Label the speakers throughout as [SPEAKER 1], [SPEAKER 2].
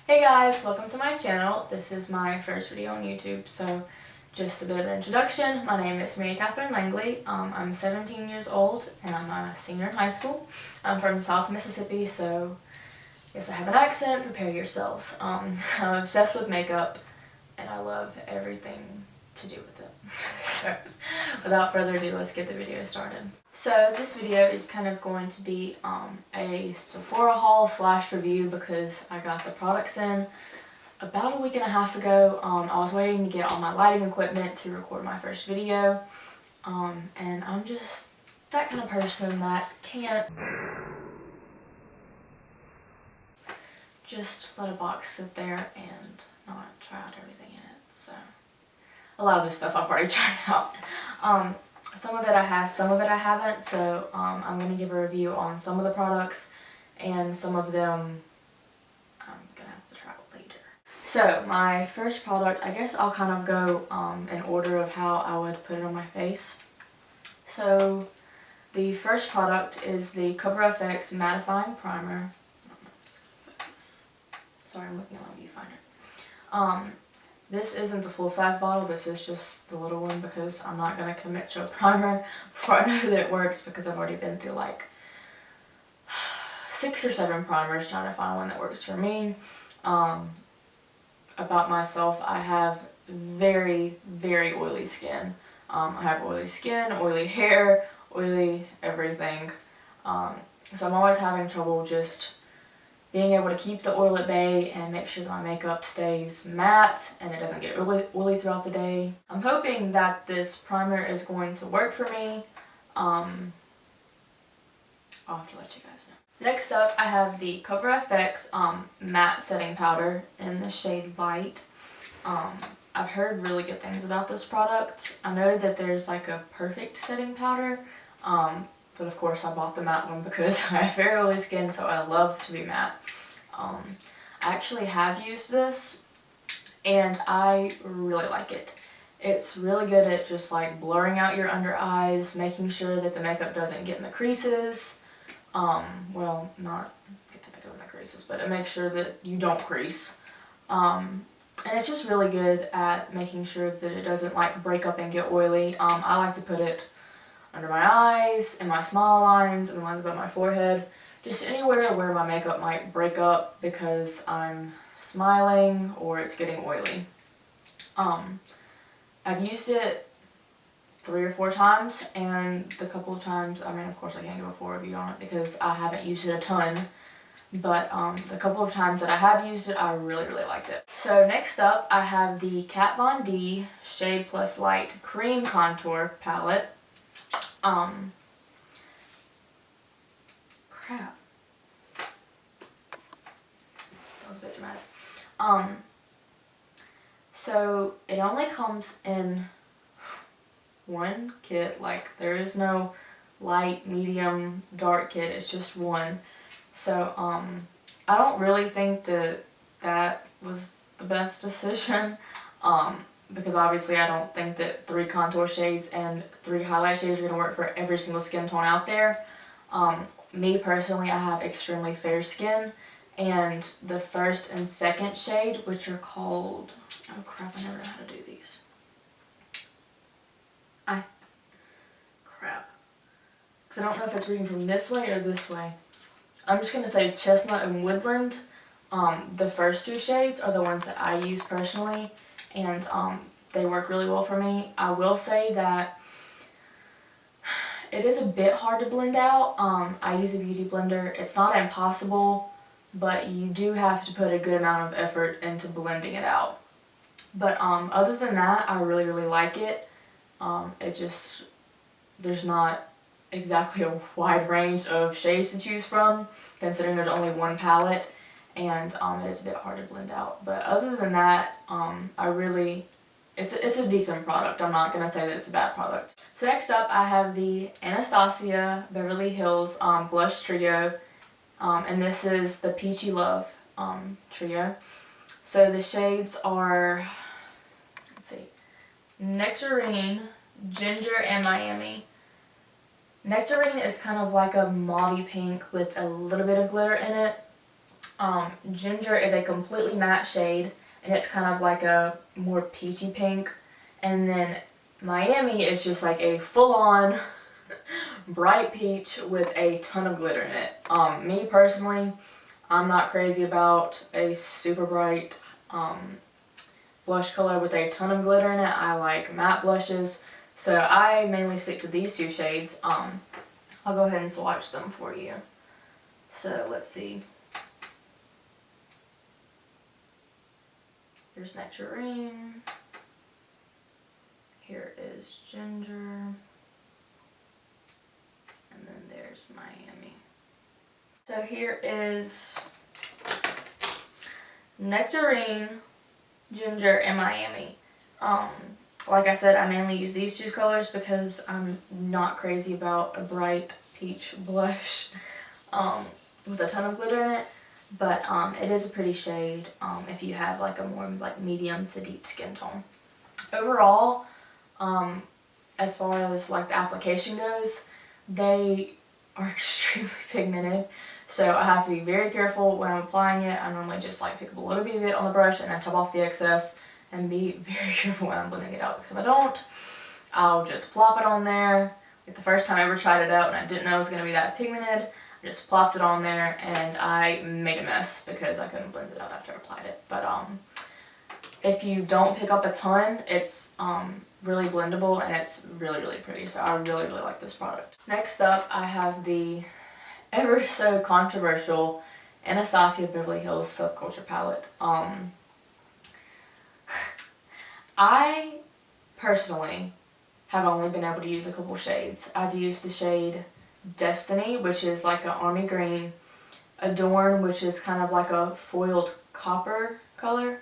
[SPEAKER 1] Hey guys, welcome to my channel. This is my first video on YouTube, so just a bit of an introduction. My name is Katvond Langley. I'm 17 years old and I'm a senior in high school. I'm from South Mississippi, so yes, I have an accent. Prepare yourselves. I'm obsessed with makeup and I love everything to do with it. So without further ado, let's get the video started. So this video is kind of going to be a Sephora haul / review because I got the products in about a week and a half ago. I was waiting to get all my lighting equipment to record my first video, and I'm just that kind of person that can't just let a box sit there and not try out everything in it. So a lot of this stuff I've already tried out. Some of it I have, some of it I haven't, so I'm going to give a review on some of the products, and some of them I'm going to have to try out later. So my first product, I guess I'll kind of go in order of how I would put it on my face. So the first product is the CoverFX Mattifying Primer. I don't know if it's going to focus. Sorry, I'm looking at my viewfinder. This isn't the full-size bottle, this is just the little one because I'm not going to commit to a primer before I know that it works, because I've already been through like 6 or 7 primers trying to find one that works for me. About myself, I have very, very oily skin. I have oily skin, oily hair, oily everything. So I'm always having trouble just being able to keep the oil at bay and make sure that my makeup stays matte and it doesn't get oily throughout the day. I'm hoping that this primer is going to work for me. I'll have to let you guys know. Next up, I have the CoverFX matte setting powder in the shade Light. I've heard really good things about this product. I know that there's like a perfect setting powder, but of course I bought the matte one because I have very oily skin, so I love to be matte. I actually have used this and I really like it. It's really good at just like blurring out your under eyes, making sure that the makeup doesn't get in the creases. Well, not get the makeup in the creases, but it makes sure that you don't crease. And it's just really good at making sure that it doesn't like break up and get oily. I like to put it under my eyes, in my smile lines, and the lines above my forehead. Just anywhere where my makeup might break up because I'm smiling or it's getting oily. I've used it 3 or 4 times, and the couple of times, I mean of course I can't give a full review on it because I haven't used it a ton, but the couple of times that I have used it, I really liked it. So next up, I have the Katvond Shade+Light Cream Contour Palette. Crap. That was a bit dramatic. So it only comes in one kit, like there is no light, medium, dark kit, it's just one. So I don't really think that that was the best decision, because obviously I don't think that 3 contour shades and 3 highlight shades are going to work for every single skin tone out there. Me personally, I have extremely fair skin, and the first and second shade, which are called, oh crap, I never know how to do these. Crap. Because I don't know if it's reading from this way or this way. I'm just going to say Chestnut and Woodland. The first 2 shades are the ones that I use personally, and they work really well for me. I will say that it is a bit hard to blend out. I use a beauty blender. It's not impossible, but you do have to put a good amount of effort into blending it out. But other than that, I really like it. It just, there's not exactly a wide range of shades to choose from, considering there's only one palette, and it is a bit hard to blend out. But other than that, it's a decent product. I'm not going to say that it's a bad product. So next up, I have the Anastasia Beverly Hills Blush Trio, and this is the Peachy Love Trio. So the shades are, let's see, Nectarine, Ginger, and Miami. Nectarine is kind of like a mauvey pink with a little bit of glitter in it. Ginger is a completely matte shade, and it's kind of like a more peachy pink. And then Miami is just like a full-on bright peach with a ton of glitter in it. Me personally, I'm not crazy about a super bright blush color with a ton of glitter in it. I like matte blushes, so I mainly stick to these two shades. I'll go ahead and swatch them for you. So let's see. Here's Nectarine. Here is Ginger. And then there's Miami. So here is Nectarine, Ginger, and Miami. Like I said, I mainly use these two colors because I'm not crazy about a bright peach blush with a ton of glitter in it. But it is a pretty shade if you have like a more like medium to deep skin tone. Overall, as far as like the application goes, they are extremely pigmented, so I have to be very careful when I'm applying it. I normally just like pick up a little bit of it on the brush and then top off the excess, and be very careful when I'm blending it out, because if I don't, I'll just plop it on there. Like the first time I ever tried it out and I didn't know it was going to be that pigmented, I just plopped it on there and I made a mess because I couldn't blend it out after I applied it. But if you don't pick up a ton, it's really blendable and it's really, really pretty. So I really, really like this product. Next up, I have the ever so controversial Anastasia Beverly Hills Subculture palette. I personally have only been able to use a couple shades. I've used the shade Destiny, which is like an army green, Adorn, which is kind of like a foiled copper color,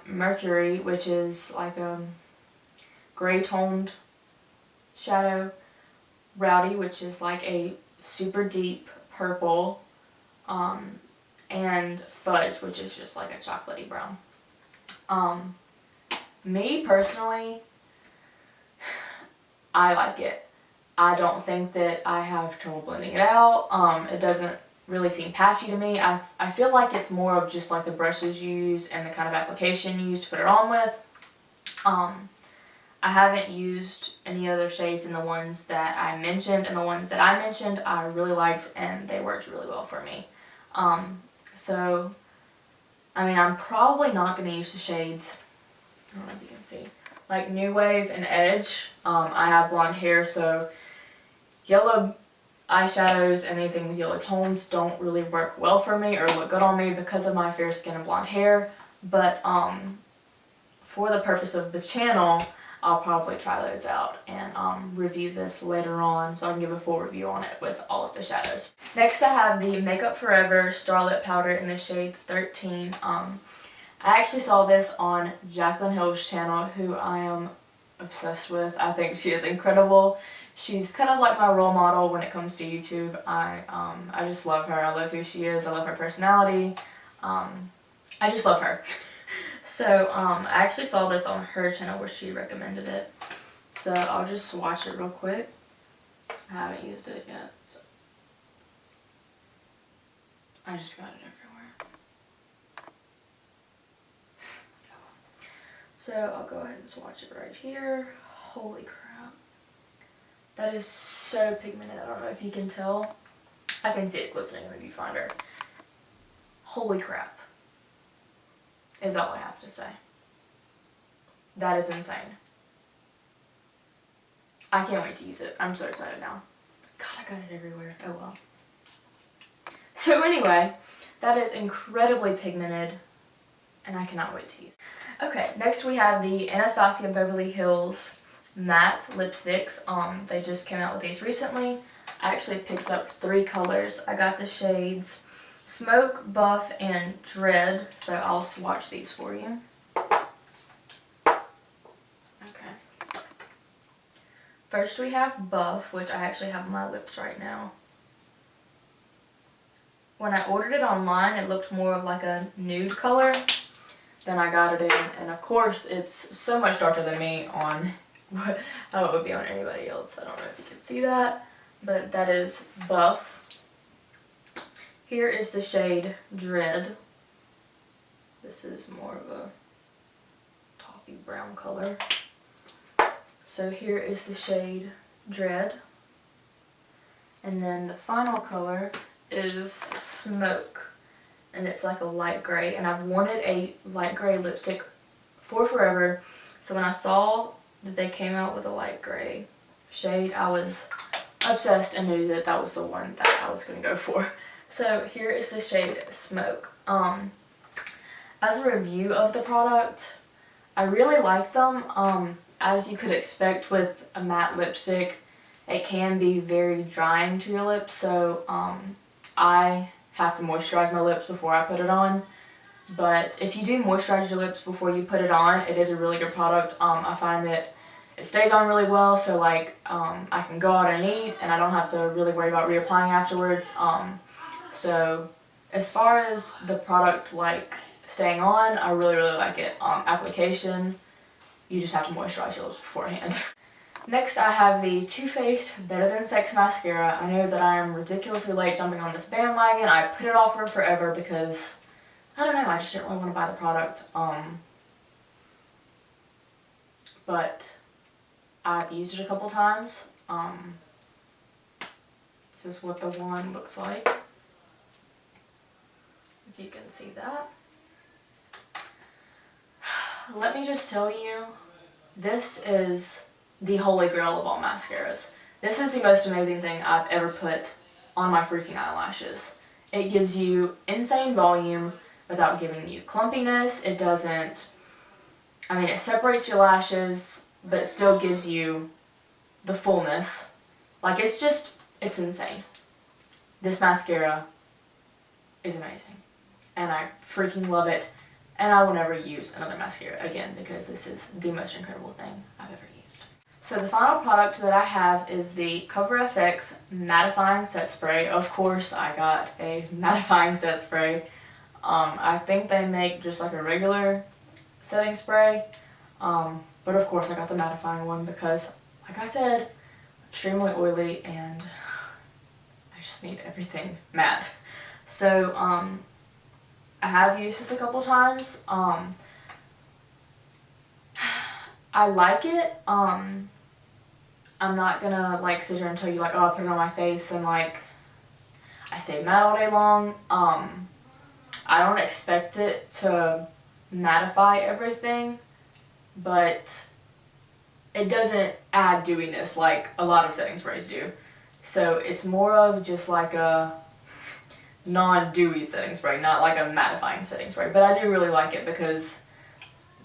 [SPEAKER 1] Mercury, which is like a gray toned shadow, Rowdy, which is like a super deep purple, and Fudge, which is just like a chocolatey brown. Me personally, I like it. I don't think that I have trouble blending it out. It doesn't really seem patchy to me. I feel like it's more of just like the brushes you use and the kind of application you use to put it on with. I haven't used any other shades than the ones that I mentioned, and the ones that I mentioned I really liked and they worked really well for me. So, I mean, I'm probably not going to use the shades, I don't know if you can see, like New Wave and Edge. I have blonde hair, so yellow eyeshadows and anything with yellow tones don't really work well for me or look good on me because of my fair skin and blonde hair. But for the purpose of the channel, I'll probably try those out and review this later on so I can give a full review on it with all of the shadows. Next, I have the Makeup Forever Starlit Powder in the shade 13. I actually saw this on Jaclyn Hill's channel, who I am obsessed with. I think she is incredible. She's kind of like my role model when it comes to YouTube. I just love her. I love who she is. I love her personality. I just love her. So I actually saw this on her channel where she recommended it. So I'll just swatch it real quick. I haven't used it yet, so I just got it everywhere. So I'll go ahead and swatch it right here. Holy crap. That is so pigmented. I don't know if you can tell. I can see it glistening in the viewfinder. Holy crap. Is all I have to say. That is insane. I can't wait to use it. I'm so excited now. God, I got it everywhere. Oh well. So anyway, that is incredibly pigmented and I cannot wait to use it. Okay, next we have the Anastasia Beverly Hills matte lipsticks. They just came out with these recently. I actually picked up 3 colors. I got the shades Smoke, Buff, and Dread, so I'll swatch these for you. Okay. First we have Buff, which I actually have on my lips right now. When I ordered it online, it looked more of like a nude color than I got it in, and of course it's so much darker than me on how it would be on anybody else. I don't know if you can see that, but that is Buff. Here is the shade Dread. This is more of a taupey brown color. So here is the shade Dread. And then the final color is Smoke. And it's like a light gray. And I've wanted a light gray lipstick for forever. So when I saw that they came out with a light gray shade, I was obsessed and knew that that was the one that I was going to go for. So here is the shade Smoke. As a review of the product, I really like them. As you could expect with a matte lipstick, it can be very drying to your lips, so I have to moisturize my lips before I put it on. But if you do moisturize your lips before you put it on, it is a really good product. I find that it stays on really well, so like I can go out and eat and I don't have to really worry about reapplying afterwards. So as far as the product like staying on, I really like it. Application, you just have to moisturize your lips beforehand. Next I have the Too Faced Better Than Sex Mascara. I know that I am ridiculously late jumping on this bandwagon. I put it off for forever because, I don't know, I just didn't really want to buy the product. But I've used it a couple times. This is what the wand looks like. If you can see that. Let me just tell you, this is the holy grail of all mascaras. This is the most amazing thing I've ever put on my freaking eyelashes. It gives you insane volume without giving you clumpiness. It doesn't, I mean, it separates your lashes, but it still gives you the fullness. Like, it's insane. This mascara is amazing. And I freaking love it. And I will never use another mascara again because this is the most incredible thing I've ever used. So the final product that I have is the CoverFX Mattifying Set Spray. Of course, I got a mattifying set spray. I think they make just like a regular setting spray. But of course I got the mattifying one because, like I said, extremely oily and I just need everything matte. So, I have used this a couple times. I like it. I'm not gonna like sit here and tell you like, oh, I put it on my face and like I stayed matte all day long. I don't expect it to mattify everything, but it doesn't add dewiness like a lot of setting sprays do. So it's more of just like a non-dewy setting spray, not like a mattifying setting spray. But I do really like it because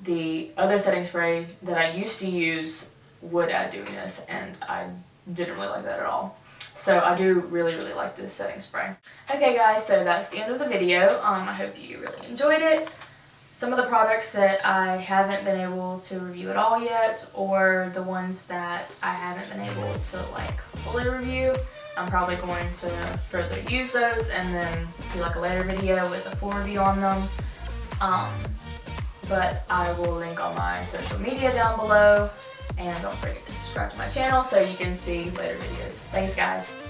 [SPEAKER 1] the other setting spray that I used to use would add dewiness and I didn't really like that at all. So I do really like this setting spray. Okay guys, so that's the end of the video. I hope you really enjoyed it. Some of the products that I haven't been able to review at all yet, or the ones that I haven't been able to like fully review, I'm probably going to further use those and then do like a later video with a full review on them. But I will link all my social media down below, and don't forget to subscribe to my channel so you can see later videos. Thanks guys.